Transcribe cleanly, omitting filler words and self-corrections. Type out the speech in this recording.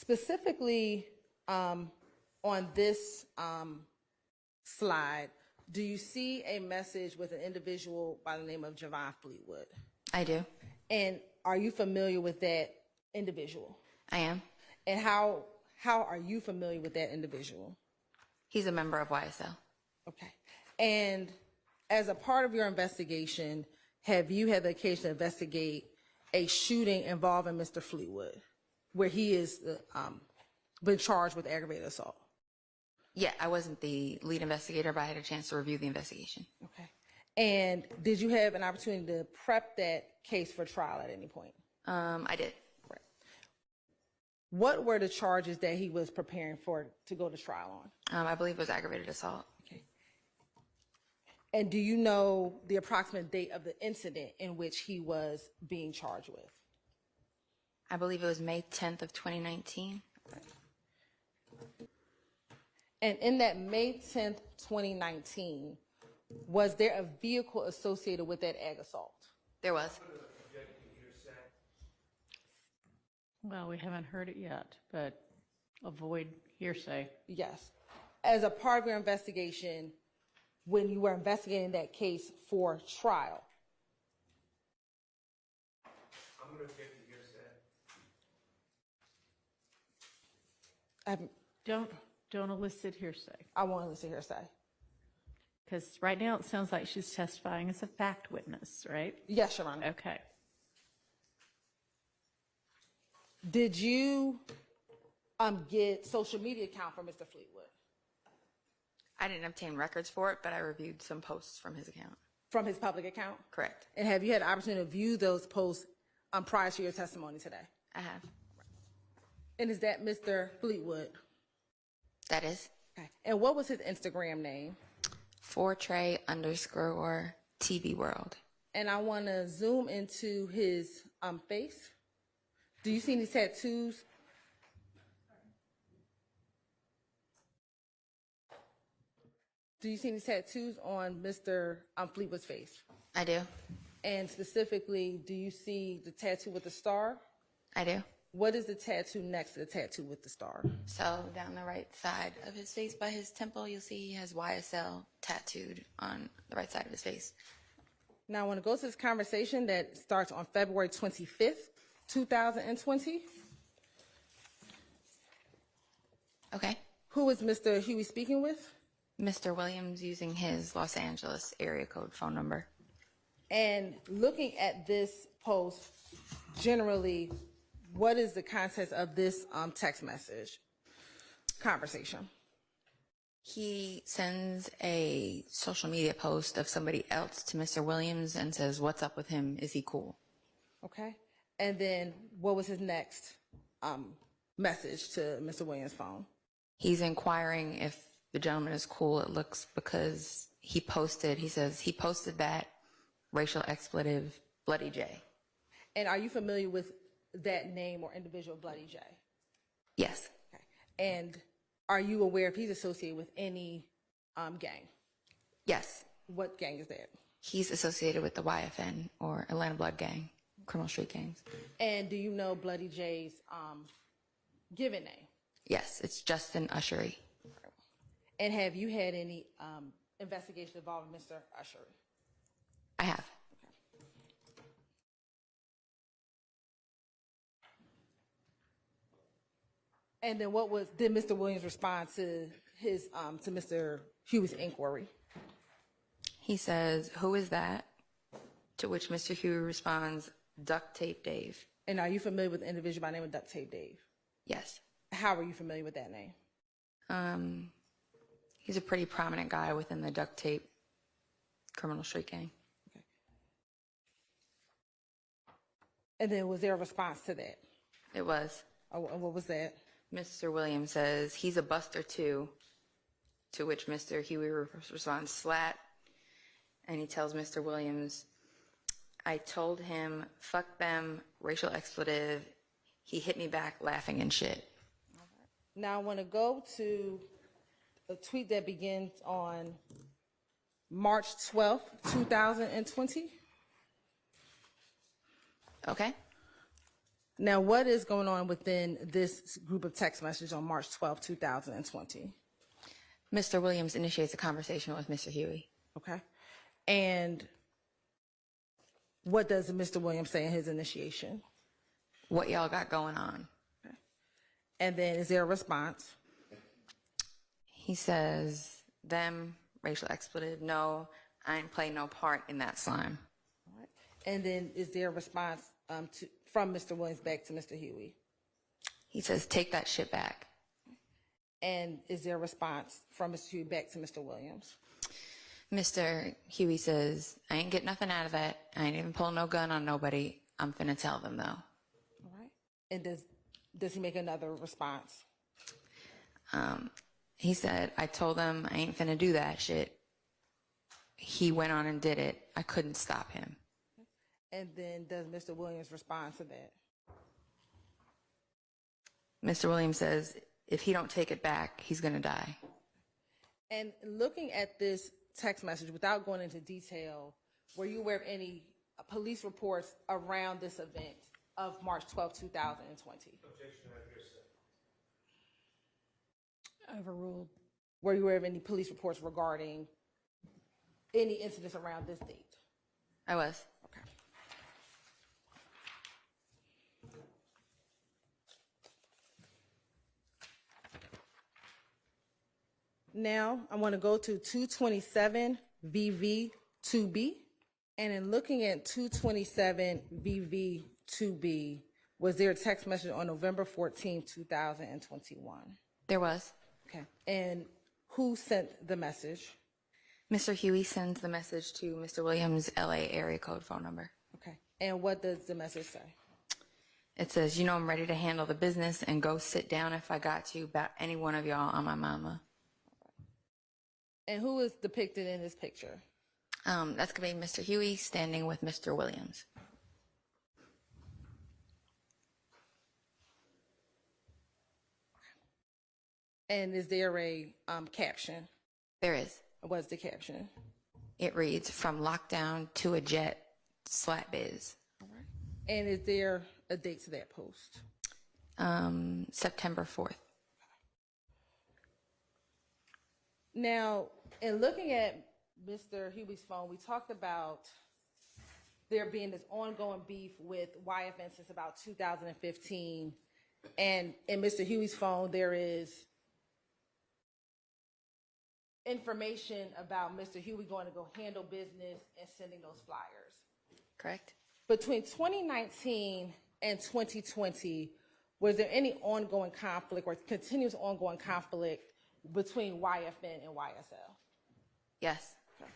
Specifically, on this slide, do you see a message with an individual by the name of Jevon Fleetwood? I do. And are you familiar with that individual? I am. And how are you familiar with that individual? He's a member of YSL. Okay. And as a part of your investigation, have you had the occasion to investigate a shooting involving Mr. Fleetwood, where he is been charged with aggravated assault? Yeah, I wasn't the lead investigator, but I had a chance to review the investigation. Okay. And did you have an opportunity to prep that case for trial at any point? I did. Right. What were the charges that he was preparing for to go to trial on? I believe it was aggravated assault. Okay. And do you know the approximate date of the incident in which he was being charged with? I believe it was May 10th of 2019. And in that May 10th, 2019, was there a vehicle associated with that ag assault? There was. Well, we haven't heard it yet, but avoid hearsay. Yes. As a part of your investigation, when you were investigating that case for trial. I'm going to object to hearsay. Don't elicit hearsay. I won't elicit hearsay. Because right now it sounds like she's testifying as a fact witness, right? Yes, Your Honor. Okay. Did you get social media account for Mr. Fleetwood? I didn't obtain records for it, but I reviewed some posts from his account. From his public account? Correct. And have you had the opportunity to view those posts prior to your testimony today? I have. And is that Mr. Fleetwood? That is. Okay. And what was his Instagram name? _TV World. And I want to zoom into his face. Do you see any tattoos? Do you see any tattoos on Mr. Fleetwood's face? I do. And specifically, do you see the tattoo with the star? I do. What is the tattoo next to the tattoo with the star? So down the right side of his face by his temple, you'll see he has YSL tattooed on the right side of his face. Now I want to go to this conversation that starts on February 25th, 2020. Okay. Who is Mr. Huey speaking with? Mr. Williams using his Los Angeles area code phone number. And looking at this post, generally, what is the context of this text message conversation? He sends a social media post of somebody else to Mr. Williams and says, "What's up with him? Is he cool?" Okay. And then what was his next message to Mr. Williams' phone? He's inquiring if the gentleman is cool, it looks, because he says he posted that racial expletive, Bloody J. And are you familiar with that name or individual, Bloody J? Yes. Okay. And are you aware if he's associated with any gang? Yes. What gang is that? He's associated with the YFN, or Atlanta Blood Gang, criminal street gangs. And do you know Bloody J's given name? Yes, it's Justin Ushery. And have you had any investigation involving Mr. Ushery? I have. And then did Mr. Williams respond to his to Mr. Huey's inquiry? He says, "Who is that?" To which Mr. Huey responds, "Duct Tape Dave." And are you familiar with the individual by the name of Duct Tape Dave? Yes. How are you familiar with that name? He's a pretty prominent guy within the duct tape criminal street gang. Okay. And then was there a response to that? It was. Oh, and what was that? Mr. Williams says, "He's a buster too," to which Mr. Huey responds, "Slat." And he tells Mr. Williams, "I told him, fuck them, racial expletive. He hit me back laughing and shit." Now I want to go to a tweet that begins on March 12th, 2020. Okay. Now, what is going on within this group of text messages on March 12, 2020? Mr. Williams initiates a conversation with Mr. Huey. Okay. And what does Mr. Williams say in his initiation? What y'all got going on? Okay. And then is there a response? He says, them, racial expletive, no, I ain't play no part in that slime. All right. And then is there a response from Mr. Williams back to Mr. Huey? He says, take that shit back. And is there a response from Mr. Huey back to Mr. Williams? Mr. Huey says, I ain't get nothing out of that. I ain't even pull no gun on nobody. I'm finna tell them, though. All right. And does he make another response? He said, I told him I ain't finna do that shit. He went on and did it. I couldn't stop him. And then does Mr. Williams respond to that? Mr. Williams says, if he don't take it back, he's gonna die. And looking at this text message, without going into detail, were you aware of any police reports around this event of March 12, 2020? Objection, I have hearsay. Overruled. Were you aware of any police reports regarding any incidents around this date? I was. Okay. Now, I want to go to 227 VV2B. And in looking at 227 VV2B, was there a text message on November 14, 2021? There was. Okay. And who sent the message? Mr. Huey sends the message to Mr. Williams' LA area code phone number. Okay. And what does the message say? It says, you know, I'm ready to handle the business and go sit down if I got to about any one of y'all on my mama. And who is depicted in this picture? That's going to be Mr. Huey standing with Mr. Williams. And is there a caption? There is. What's the caption? It reads, from lockdown to a jet, slap biz. All right. And is there a date to that post? September 4th. Now, in looking at Mr. Huey's phone, we talked about there being this ongoing beef with YFN since about 2015. And in Mr. Huey's phone, there is information about Mr. Huey going to go handle business and sending those flyers. Correct? Between 2019 and 2020, was there any ongoing conflict or continuous ongoing conflict between YFN and YSL? Yes. Okay.